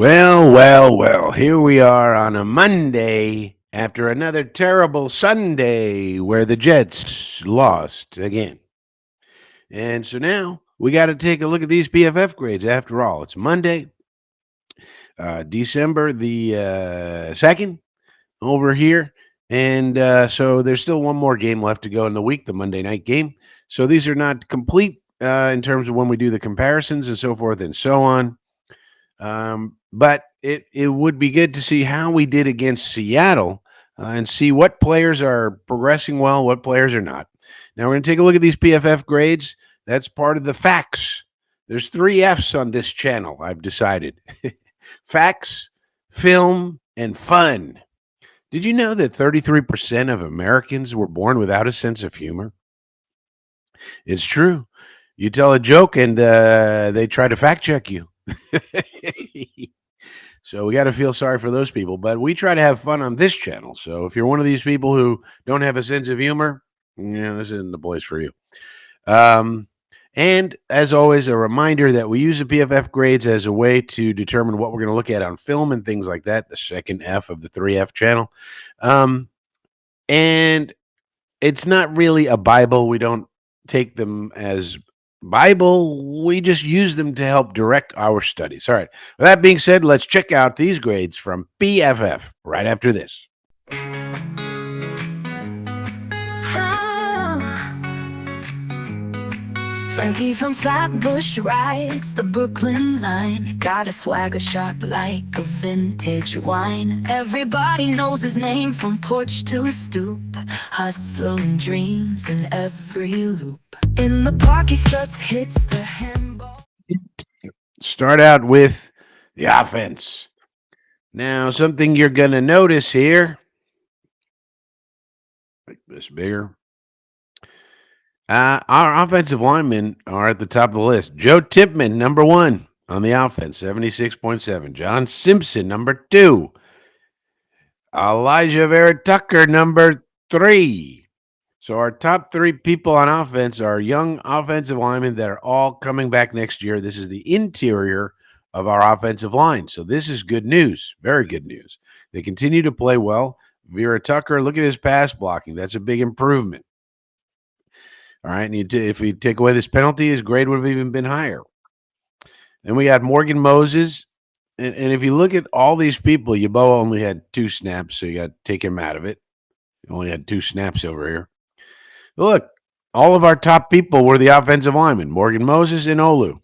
Well. Here we are on a Monday after another terrible Sunday where the Jets lost again. And so now we got to take a look at these PFF grades. After all, it's Monday, December the 2nd over here. And so there's still one more game left to go in the week, the Monday night game. So these are not complete in terms of when we do the comparisons and so forth and so on. But it would be good to see how we did against Seattle and see what players are progressing well, what players are not. Now we're going to take a look at these PFF grades. That's part of the facts. There's three F's on this channel, I've decided. Facts, film, and fun. Did you know that 33% of Americans were born without a sense of humor? It's true. You tell a joke and they try to fact check you. So we got to feel sorry for those people, but we try to have fun on this channel. So if you're one of these people who don't have a sense of humor, this isn't the place for you. And as always, a reminder that we use the PFF grades as a way to determine what we're going to look at on film and things like that. The second F of the 3F channel. And it's not really a Bible. We don't take them as Bible. We just use them to help direct our studies. All right. With that being said, let's check out these grades from PFF right after this. Frankie from Flatbush rides the Brooklyn line. Got a swagger sharp like a vintage wine. Everybody knows his name from porch to stoop. Hustling dreams in every loop. In the park he starts hits the handball. Start out with the offense. Now, something you're going to notice here. Make this bigger. Our offensive linemen are at the top of the list. Joe Tipman, number 1 on the offense, 76.7. John Simpson, number 2. Elijah Vera Tucker, number 3. So our top 3 people on offense are young offensive linemen that are all coming back next year. This is the interior of our offensive line. So this is good news, very good news. They continue to play well. Vera Tucker, look at his pass blocking. That's a big improvement. All right, and if we take away this penalty, his grade would have even been higher. Then we got Morgan Moses. And if you look at all these people, Yeboah only had 2 snaps, so you got to take him out of it. He only had 2 snaps over here. But look, all of our top people were the offensive linemen, Morgan Moses and Olu.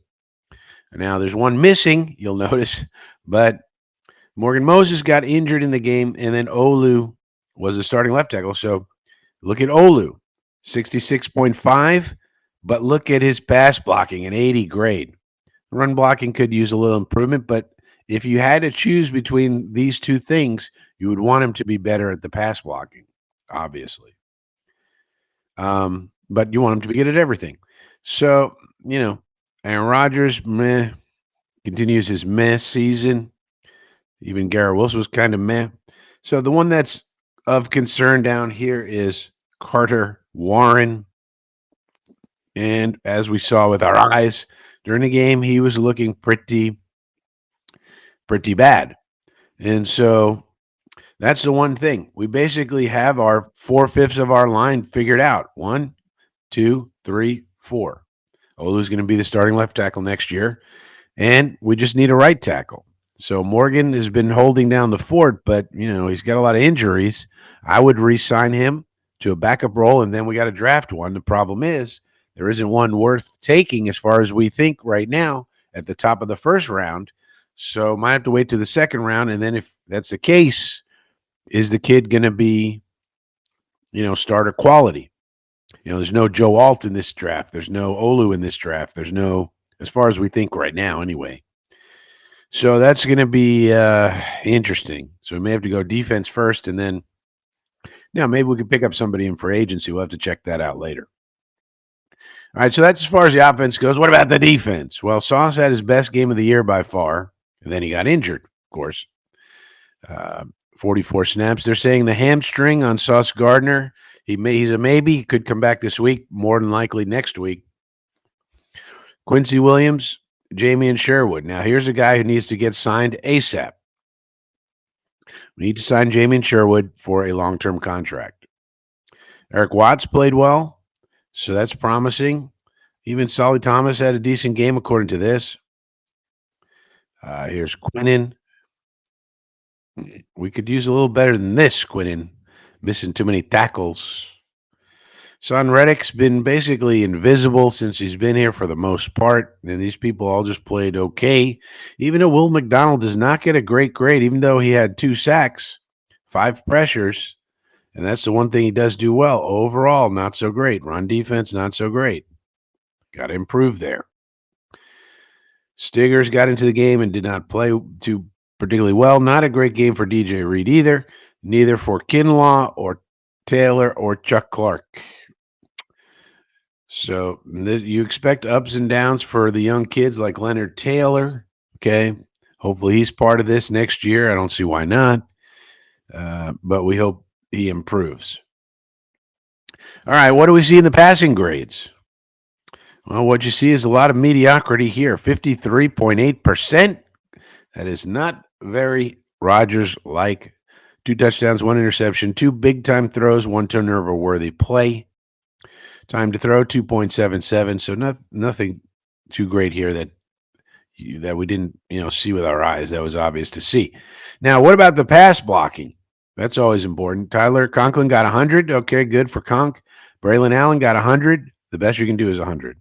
Now, there's one missing, you'll notice, but Morgan Moses got injured in the game, and then Olu was the starting left tackle. So look at Olu. 66.5, but look at his pass blocking, an 80 grade. Run blocking could use a little improvement, but if you had to choose between these two things, you would want him to be better at the pass blocking, obviously. But you want him to be good at everything. So, Aaron Rodgers, meh, continues his meh season. Even Garrett Wilson was kind of meh. So the one that's of concern down here is Carter Warren. And as we saw with our eyes during the game, he was looking pretty bad. And so that's the one thing. We basically have our 4/5 of our line figured out. 1, 2, 3, 4. Olu's going to be the starting left tackle next year. And we just need a right tackle. So Morgan has been holding down the fort, but, he's got a lot of injuries. I would re-sign him to a backup role, and then we got to draft one. The problem is there isn't one worth taking as far as we think right now at the top of the first round. So might have to wait to the second round, and then if that's the case, is the kid going to be, starter quality? There's no Joe Alt in this draft. There's no Olu in this draft. There's no, as far as we think right now anyway. So that's going to be interesting. So we may have to go defense first, and then maybe we could pick up somebody in for agency. We'll have to check that out later. All right, so that's as far as the offense goes. What about the defense? Well, Sauce had his best game of the year by far, and then he got injured, of course. 44 snaps. They're saying the hamstring on Sauce Gardner, he's a maybe. He could come back this week, more than likely next week. Quincy Williams, Jamie Sherwood. Now, here's a guy who needs to get signed ASAP. We need to sign Jamie Sherwood for a long term contract. Eric Watts played well, so that's promising. Even Solly Thomas had a decent game, according to this. Here's Quinnen. We could use a little better than this, Quinnen. Missing too many tackles. Son Reddick's been basically invisible since he's been here for the most part, and these people all just played okay. Even though Will McDonald does not get a great grade, even though he had 2 sacks, 5 pressures, and that's the one thing he does do well. Overall, not so great. Run defense, not so great. Got to improve there. Stiggers got into the game and did not play too particularly well. Not a great game for DJ Reed either. Neither for Kinlaw or Taylor or Chuck Clark. So you expect ups and downs for the young kids like Leonard Taylor. Okay. Hopefully he's part of this next year. I don't see why not. But we hope he improves. All right. What do we see in the passing grades? Well, what you see is a lot of mediocrity here 53.8%. That is not very Rodgers like. 2 touchdowns, 1 interception, 2 big-time throws, 1 turnover-worthy play. Time to throw 2.77. So nothing too great here that we didn't see with our eyes. That was obvious to see. Now, what about the pass blocking? That's always important. Tyler Conklin got 100. Okay, good for Conk. Braylon Allen got 100. The best you can do is 100.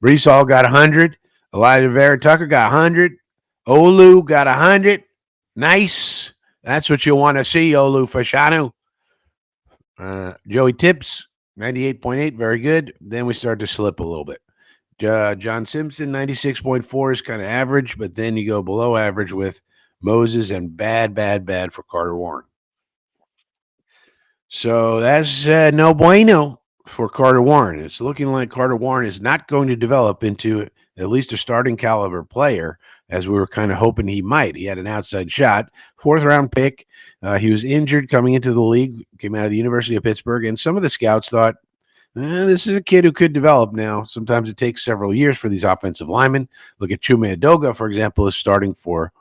Brees Hall got 100. Elijah Vera Tucker got 100. Olu got 100. Nice. That's what you want to see, Olu Fashanu. Joey Tips, 98.8. Very good. Then we start to slip a little bit. John Simpson, 96.4 is kind of average, but then you go below average with Moses and bad for Carter Warren. So that's no bueno for Carter Warren. It's looking like Carter Warren is not going to develop into at least a starting caliber player, as we were kind of hoping he might. He had an outside shot, 4th-round pick. He was injured coming into the league, came out of the University of Pittsburgh, and some of the scouts thought, this is a kid who could develop now. Sometimes it takes several years for these offensive linemen. Look at Chume Adoga, for example, is starting for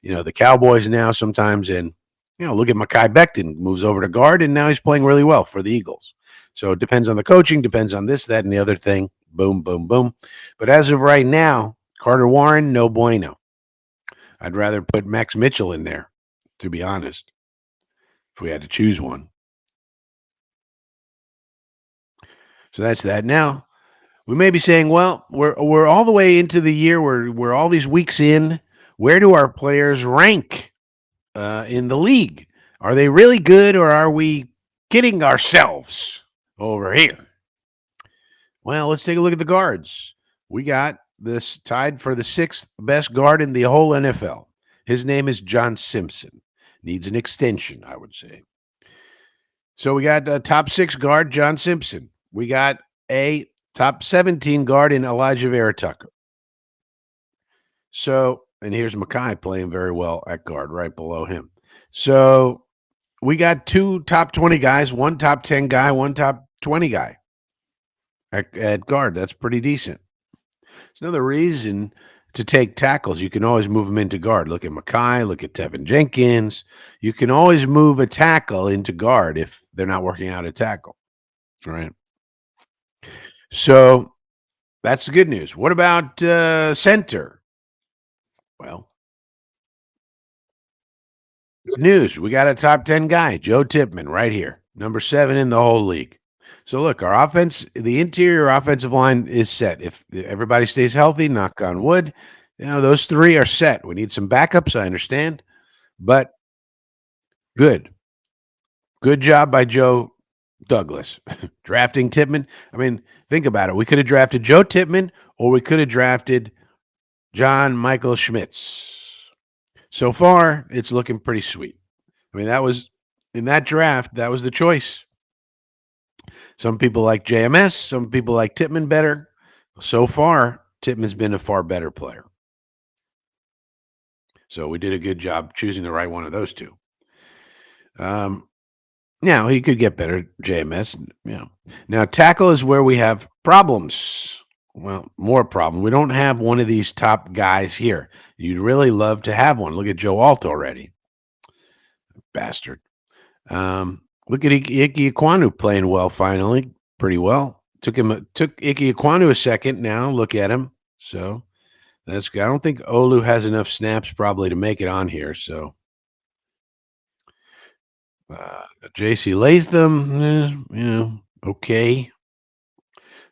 the Cowboys now sometimes, and look at Mekhi Becton, moves over to guard, and now he's playing really well for the Eagles. So it depends on the coaching, depends on this, that, and the other thing. Boom, boom, boom. But as of right now, Carter Warren, no bueno. I'd rather put Max Mitchell in there, to be honest, if we had to choose one. So that's that. Now, we may be saying, well, we're all the way into the year. We're all these weeks in. Where do our players rank in the league? Are they really good, or are we kidding ourselves over here? Well, let's take a look at the guards. We got this tied for the 6th best guard in the whole NFL. His name is John Simpson. Needs an extension, I would say. So we got a top 6 guard, John Simpson. We got a top 17 guard in Elijah Vera Tucker. So, and here's Mekhi playing very well at guard right below him. So we got 2 top 20 guys, 1 top 10 guy, 1 top 20 guy at guard. That's pretty decent. There's another reason to take tackles. You can always move them into guard. Look at Mekhi, look at Tevin Jenkins. You can always move a tackle into guard if they're not working out a tackle. All right. So that's the good news. What about center? Well, good news. We got a top 10 guy, Joe Tipman, right here, number 7 in the whole league. So look, our offense, the interior offensive line is set. If everybody stays healthy, knock on wood, those 3 are set. We need some backups, I understand, but good. Good job by Joe Douglas drafting Tipman. I mean, think about it. We could have drafted Joe Tipman, or we could have drafted John Michael Schmitz. So far, it's looking pretty sweet. I mean, that was in that draft, that was the choice. Some people like JMS, some people like Tipman better. So far, Tipman's been a far better player. So we did a good job choosing the right one of those 2. Now he could get better, JMS. Now tackle is where we have problems. well, more problem. We don't have one of these top guys here. You'd really love to have one. Look at Joe Alt already, bastard. Look at Ike Ikwanu playing well finally, pretty well. Took Ike Ikwanu a second. Now look at him. So that's good. I don't think Olu has enough snaps probably to make it on here. So J.C. Latham, okay.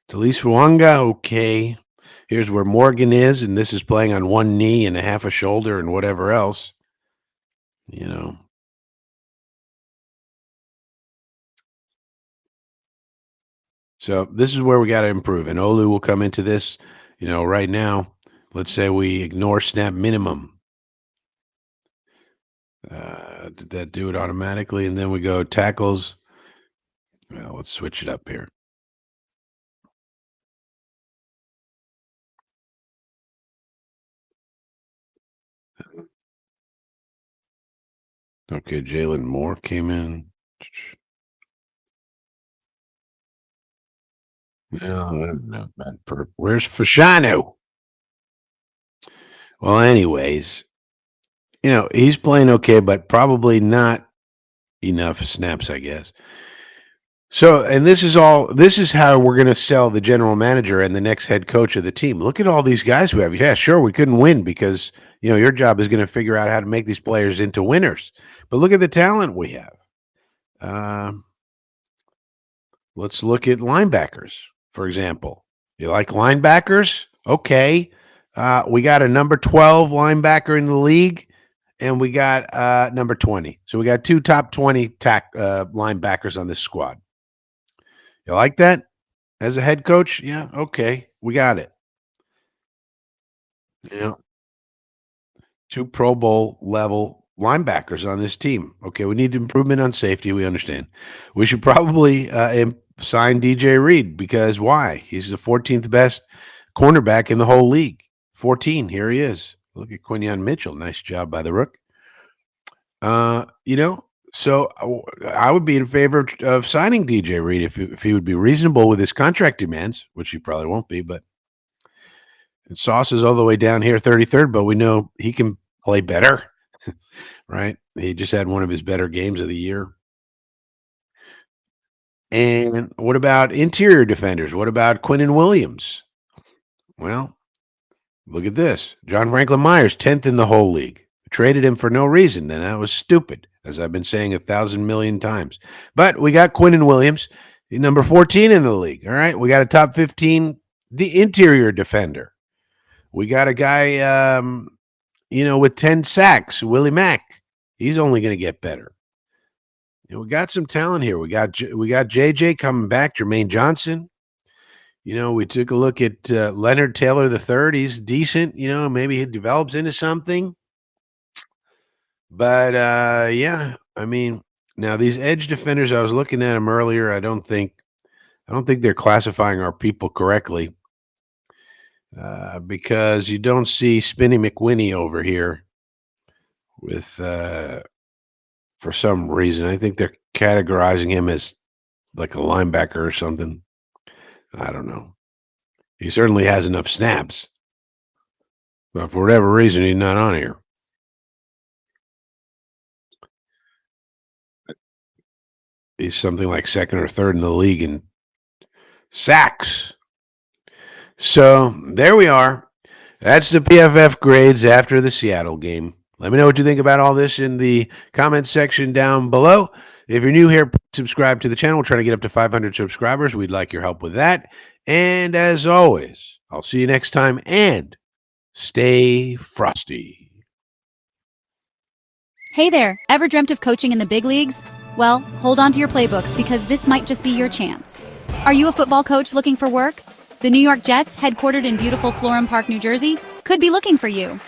Talise Fuanga, okay. Here's where Morgan is, and this is playing on one knee and a half a shoulder and whatever else. You know. So this is where we got to improve. And Olu will come into this, right now. Let's say we ignore snap minimum. Did that do it automatically? And then we go tackles. Well, let's switch it up here. Okay, Jalen Moore came in. Where's Fashanu? Well, anyways, he's playing okay, but probably not enough snaps, I guess. So, and this is how we're going to sell the general manager and the next head coach of the team. Look at all these guys we have. Yeah, sure, we couldn't win because, your job is going to figure out how to make these players into winners. But look at the talent we have. Let's look at linebackers, for example. You like linebackers? Okay. We got a number 12 linebacker in the league, and we got number 20. So we got two top 20 linebackers on this squad. You like that as a head coach? Yeah, okay. We got it. Two Pro Bowl level linebackers on this team. Okay, we need improvement on safety. We understand. We should probably sign DJ Reed because why? He's the 14th best cornerback in the whole league. 14. Here he is. Look at Quinyon Mitchell. Nice job by the Rook. So I would be in favor of signing DJ Reed if he would be reasonable with his contract demands, which he probably won't be. But Sauce is all the way down here, 33rd, but we know he can play better, right? He just had one of his better games of the year. And what about interior defenders? What about Quinnen Williams? Well, look at this. John Franklin Myers, 10th in the whole league. Traded him for no reason, and that was stupid, as I've been saying 1,000 million times. But we got Quinnen Williams, number 14 in the league. All right, we got a top 15, the interior defender. We got a guy, with 10 sacks, Willie Mack. He's only going to get better. We got some talent here. We got JJ coming back, Jermaine Johnson. We took a look at Leonard Taylor III. He's decent. Maybe he develops into something. But yeah, I mean, now these edge defenders, I was looking at them earlier. I don't think they're classifying our people correctly because you don't see Spinny McWhinney over here with for some reason. I think they're categorizing him as like a linebacker or something. I don't know. He certainly has enough snaps, but for whatever reason, he's not on here. He's something like second or third in the league in sacks. So there we are. That's the PFF grades after the Seattle game. Let me know what you think about all this in the comment section down below. If you're new here, subscribe to the channel. We're trying to get up to 500 subscribers. We'd like your help with that. And as always, I'll see you next time and stay frosty. Hey there, ever dreamt of coaching in the big leagues? Well, hold on to your playbooks because this might just be your chance. Are you a football coach looking for work? The New York Jets, headquartered in beautiful Florham Park, New Jersey, could be looking for you.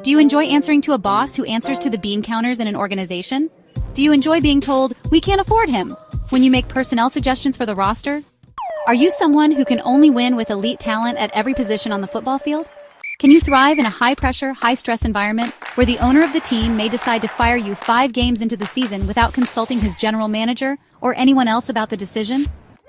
Do you enjoy answering to a boss who answers to the bean counters in an organization? Do you enjoy being told, "We can't afford him," when you make personnel suggestions for the roster? Are you someone who can only win with elite talent at every position on the football field? Can you thrive in a high-pressure, high-stress environment where the owner of the team may decide to fire you 5 games into the season without consulting his general manager or anyone else about the decision?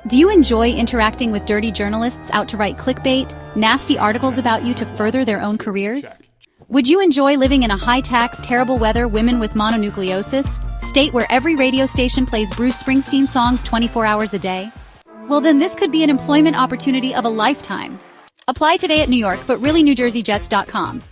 Do you enjoy interacting with dirty journalists out to write clickbait, nasty articles about you to further their own careers? Would you enjoy living in a high-tax, terrible weather, women with mononucleosis state where every radio station plays Bruce Springsteen songs 24 hours a day? Well, then this could be an employment opportunity of a lifetime. Apply today at NewYork, but really NewJerseyJets.com.